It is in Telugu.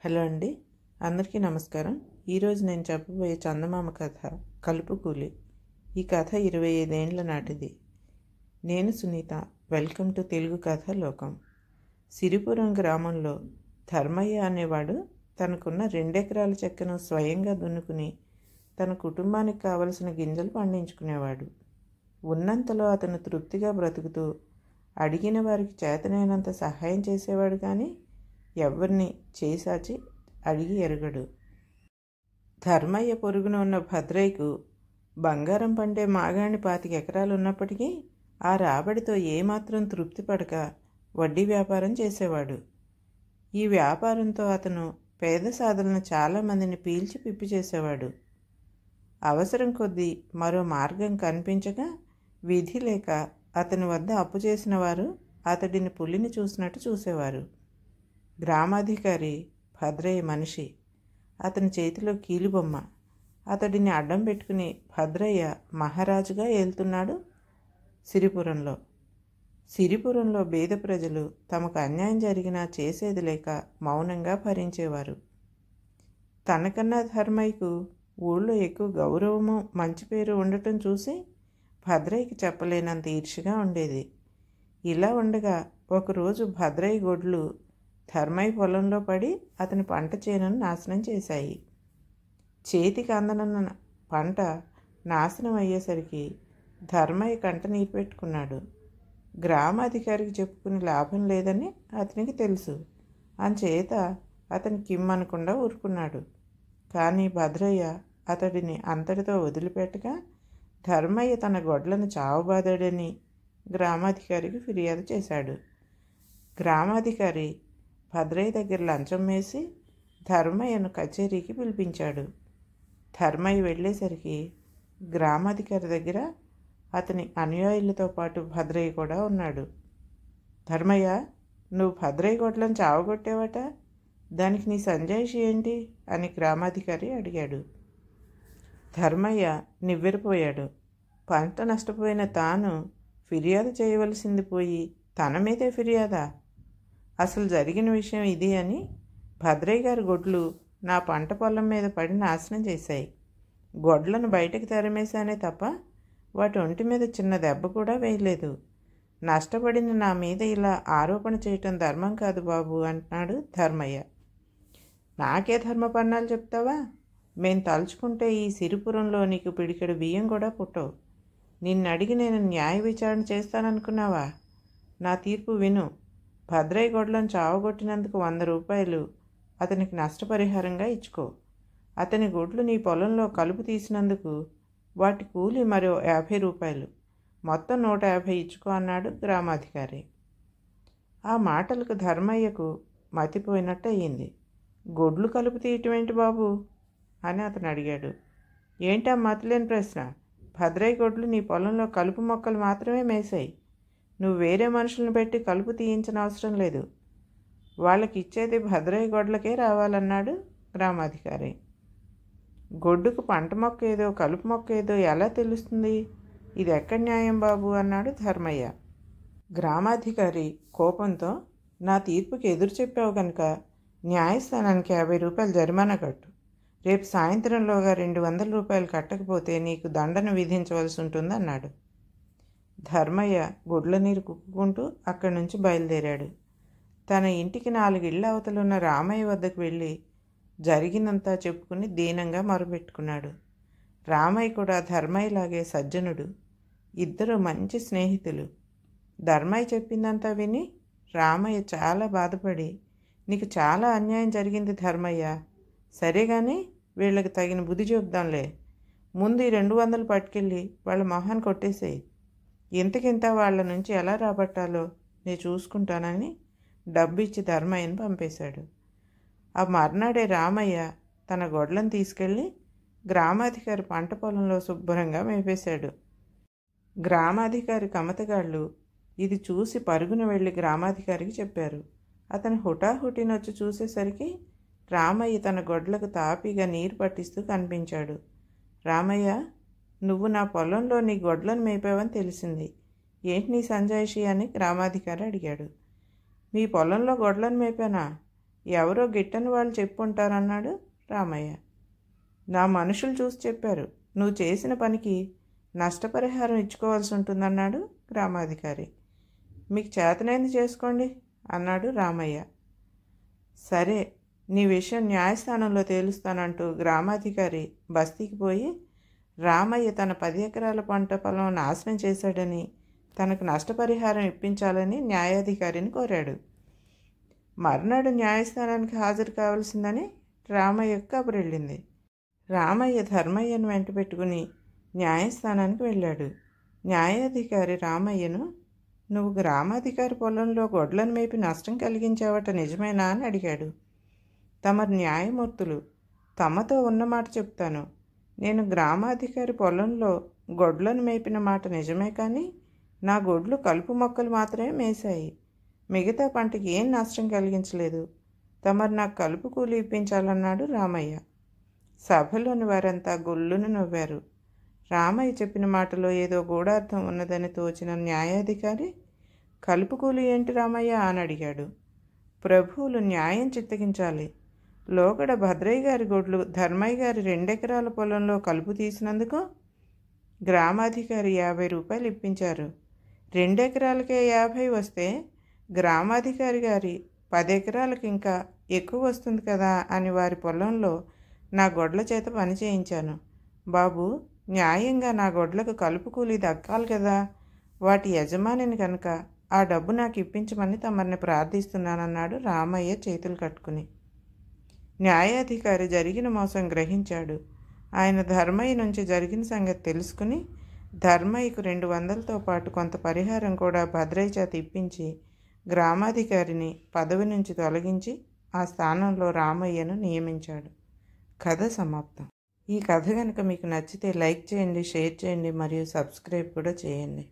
హలో అండి, అందరికీ నమస్కారం. ఈరోజు నేను చెప్పబోయే చందమామ కథ కలుపు కూలి. ఈ కథ 25 ఏండ్ల నాటిది. నేను సునీత. వెల్కమ్ టు తెలుగు కథ లోకం. సిరిపురం గ్రామంలో ధర్మయ్య అనేవాడు తనకున్న 2 ఎకరాల చెక్కను స్వయంగా దున్నుకుని తన కుటుంబానికి కావలసిన గింజలు పండించుకునేవాడు. ఉన్నంతలో అతను తృప్తిగా బ్రతుకుతూ అడిగిన వారికి చేతనైనంత సహాయం చేసేవాడు, కానీ ఎవరిని చేసాచి అడిగి ఎరగడు. ధర్మయ్య పొరుగున ఉన్న భద్రయ్యకు బంగారం పండే మాగాణి 25 ఎకరాలు ఉన్నప్పటికీ ఆ రాబడితో ఏమాత్రం తృప్తి పడక వడ్డీ వ్యాపారం చేసేవాడు. ఈ వ్యాపారంతో అతను పేద సాధులను చాలామందిని పీల్చి పిప్పి చేసేవాడు. అవసరం కొద్దీ మరో మార్గం కనిపించక విధి లేక అతని వద్ద అప్పు చేసిన వారు అతడిని పులిని చూసినట్టు చూసేవారు. గ్రామాధికారి భద్రయ్య మనిషి. అతని చేతిలో కీలుబొమ్మ. అతడిని అడ్డం పెట్టుకుని భద్రయ్య మహారాజుగా ఏలుతున్నాడు సిరిపురంలో. సిరిపురంలో బీద ప్రజలు తమకు అన్యాయం జరిగినా చేసేది లేక మౌనంగా భరించేవారు. తనకన్నా ధర్మయ్యకు ఊళ్ళో ఎక్కువ గౌరవము మంచి పేరు ఉండటం చూసి భద్రయ్యకి చెప్పలేనంత ఈర్ష్యగా ఉండేది. ఇలా ఉండగా ఒకరోజు భద్రయ్య గొడ్లు ధర్మయ్య పొలంలో పడి అతని పంట చేనును నాశనం చేశాయి. చేతికి అందనున్న పంట నాశనం అయ్యేసరికి ధర్మయ్య కంట నీరు పెట్టుకున్నాడు. గ్రామాధికారికి చెప్పుకుని లాభం లేదని అతనికి తెలుసు. అంచేత అతని కిమ్మనకుండా ఊరుకున్నాడు. కానీ భద్రయ్య అతడిని అంతటితో వదిలిపెట్టగా ధర్మయ్య తన గొడ్లను చావబాదాడని గ్రామాధికారికి ఫిర్యాదు చేశాడు. గ్రామాధికారి భద్రయ్య దగ్గర లంచం వేసి ధర్మయ్యను కచేరీకి పిలిపించాడు. ధర్మయ్య వెళ్ళేసరికి గ్రామాధికారి దగ్గర అతని అనుయాయులతో పాటు భద్రయ్య కూడా ఉన్నాడు. ధర్మయ్య, నువ్వు భద్రయ్య గొడ్లను చావగొట్టావట, దానికి నీ సంజాయిషి ఏంటి అని గ్రామాధికారి అడిగాడు. ధర్మయ్య నివ్వెరపోయాడు. పంట నష్టపోయిన తాను ఫిర్యాదు చేయవలసింది పోయి తన మీదే ఫిర్యాదా? అసలు జరిగిన విషయం ఇది అని భద్రయ్య గారి గొడ్లు నా పంట పొలం మీద పడి నాశనం చేశాయి. గొడ్లను బయటకు తరిమేశానే తప్ప వాటి ఒంటి మీద చిన్న దెబ్బ కూడా వేయలేదు. నష్టపడిన నా మీద ఇలా ఆరోపణ చేయటం ధర్మం కాదు బాబు అంటున్నాడు ధర్మయ్య. నాకే ధర్మపన్నాలు చెప్తావా? మేం తలుచుకుంటే ఈ సిరిపురంలో నీకు పిడికెడు బియ్యం కూడా పుట్టవు. నిన్ను అడిగి నేను న్యాయ విచారణ చేస్తాననుకున్నావా? నా తీర్పు విను. భద్రయ్య గొడ్లను చావగొట్టినందుకు 100 రూపాయలు అతనికి నష్టపరిహారంగా ఇచ్చుకో. అతని గొడ్లు నీ పొలంలో కలుపు తీసినందుకు వాటి కూలి మరో 50 రూపాయలు, మొత్తం 150 ఇచ్చుకో అన్నాడు గ్రామాధికారి. ఆ మాటలకు ధర్మయ్యకు మతిపోయినట్టు అయ్యింది. గొడ్లు కలుపు తీయటం ఏంటి బాబు అని అతను అడిగాడు. ఏంటా మతిలేని ప్రశ్న? భద్రయ్య గొడ్లు నీ పొలంలో కలుపు మొక్కలు మాత్రమే మేసాయి. నువ్వు వేరే మనుషులను పెట్టి కలుపు తీయించిన అవసరం లేదు. వాళ్ళకి ఇచ్చేది భద్రయ్య గొడ్లకే రావాలన్నాడు గ్రామాధికారి. గొడ్డుకు పంట మొక్క ఏదో కలుపు మొక్క ఏదో ఎలా తెలుస్తుంది? ఇది ఎక్కడ న్యాయం బాబు అన్నాడు ధర్మయ్య. గ్రామాధికారి కోపంతో, నా తీర్పుకి ఎదురు చెప్పావు కనుక న్యాయస్థానానికి 50 రూపాయలు జరిమానా కట్టు. రేపు సాయంత్రంలోగా 200 రూపాయలు కట్టకపోతే నీకు దండన విధించవలసి ఉంటుంది అన్నాడు. ధర్మయ్య గుడ్ల నీరు కుక్కుకుంటూ అక్కడి నుంచి బయలుదేరాడు. తన ఇంటికి 4 ఇళ్ల అవతలున్న రామయ్య వద్దకు వెళ్ళి జరిగినంతా చెప్పుకుని దీనంగా మొరపెట్టుకున్నాడు. రామయ్య కూడా ధర్మయ్యలాగే సజ్జనుడు. ఇద్దరు మంచి స్నేహితులు. ధర్మయ్య చెప్పిందంతా విని రామయ్య చాలా బాధపడి, నీకు చాలా అన్యాయం జరిగింది ధర్మయ్య. సరే కానీ వీళ్ళకి తగిన బుద్ధి చెప్దాంలే. ముందు ఈ 200 పట్టుకెళ్ళి వాళ్ళ మొహాన్ని కొట్టేసేయి. ఇంతకింత వాళ్ళ నుంచి ఎలా రాబట్టాలో నేను చూసుకుంటానని డబ్బు ఇచ్చి ధర్మయ్యను పంపేశాడు. ఆ మర్నాడే రామయ్య తన గొడ్లను తీసుకెళ్ళి గ్రామాధికారి పంట పొలంలో శుభ్రంగా మేపేశాడు. గ్రామాధికారి కమతగాళ్ళు ఇది చూసి పరుగున వెళ్ళి గ్రామాధికారికి చెప్పారు. అతను హుటాహుటినొచ్చి చూసేసరికి రామయ్య తన గొడ్లకు తాపీగా నీరు పట్టిస్తూ కనిపించాడు. రామయ్య, నువ్వు నా పొలంలో నీ గొడ్లను మేపావని తెలిసింది. ఏంటి నీ సంజాయిషి అని గ్రామాధికారి అడిగాడు. మీ పొలంలో గొడ్లను మేపానా? ఎవరో గిట్టని వాళ్ళు చెప్పుంటారన్నాడు రామయ్య. నా మనుషులు చూసి చెప్పారు, నువ్వు చేసిన పనికి నష్టపరిహారం ఇచ్చుకోవాల్సి ఉంటుందన్నాడు గ్రామాధికారి. మీకు చేతనైంది చేసుకోండి అన్నాడు రామయ్య. సరే, నీ విషయం న్యాయస్థానంలో తేలుస్తానంటూ గ్రామాధికారి బస్తీకి పోయి రామయ్య తన 10 ఎకరాల పంట పొలం నాశనం చేశాడని, తనకు నష్టపరిహారం ఇప్పించాలని న్యాయాధికారిని కోరాడు. మర్నాడు న్యాయస్థానానికి హాజరు కావాల్సిందని రామయ్యకు కబురెళ్ళింది. రామయ్య ధర్మయ్యను వెంట పెట్టుకుని న్యాయస్థానానికి వెళ్ళాడు. న్యాయాధికారి రామయ్యను, నువ్వు గ్రామాధికారి పొలంలో గొడ్లను మేపి నష్టం కలిగించావట నిజమేనా అని అడిగాడు. తమరు న్యాయమూర్తులు, తమతో ఉన్నమాట చెప్తాను. నేను గ్రామాధికారి పొలంలో గొడ్లను మేపిన మాట నిజమే, కానీ నా గొడ్లు కలుపు మొక్కలు మాత్రమే మేశాయి. మిగతా పంటకి ఏం నష్టం కలిగించలేదు. తమరు నాకు కలుపు కూలి ఇప్పించాలన్నాడు రామయ్య. సభలోని వారంతా గొల్లును నవ్వారు. రామయ్య చెప్పిన మాటలో ఏదో గూఢార్థం ఉన్నదని తోచిన న్యాయాధికారి, కలుపు కూలి ఏంటి రామయ్య అని అడిగాడు. ప్రభువులు న్యాయం చిత్తగించాలి. లోగడ భద్రయ్య గారి గొడ్లు ధర్మయ్య గారి 2 ఎకరాల పొలంలో కలుపు తీసినందుకు గ్రామాధికారి 50 రూపాయలు ఇప్పించారు. 2 ఎకరాలకే 50 వస్తే గ్రామాధికారి గారి 10 ఎకరాలకు ఇంకా ఎక్కువ వస్తుంది కదా అని వారి పొలంలో నా గొడ్ల చేత పని చేయించాను. బాబు, న్యాయంగా నా గొడ్లకు కలుపు కూలి దక్కాలి కదా. వాటి యజమానిని కనుక ఆ డబ్బు నాకు ఇప్పించమని తమరిని ప్రార్థిస్తున్నానన్నాడు రామయ్య చేతులు కట్టుకుని. న్యాయాధికారి జరిగిన మోసం గ్రహించాడు. ఆయన ధర్మయ్య నుంచి జరిగిన సంగతి తెలుసుకుని ధర్మయ్యకు 200తో పాటు కొంత పరిహారం కూడా భద్రయ్య చేత ఇప్పించి గ్రామాధికారిని పదవి నుంచి తొలగించి ఆ స్థానంలో రామయ్యను నియమించాడు. కథ సమాప్తం. ఈ కథ కనుక మీకు నచ్చితే లైక్ చేయండి, షేర్ చేయండి మరియు సబ్స్క్రైబ్ కూడా చేయండి.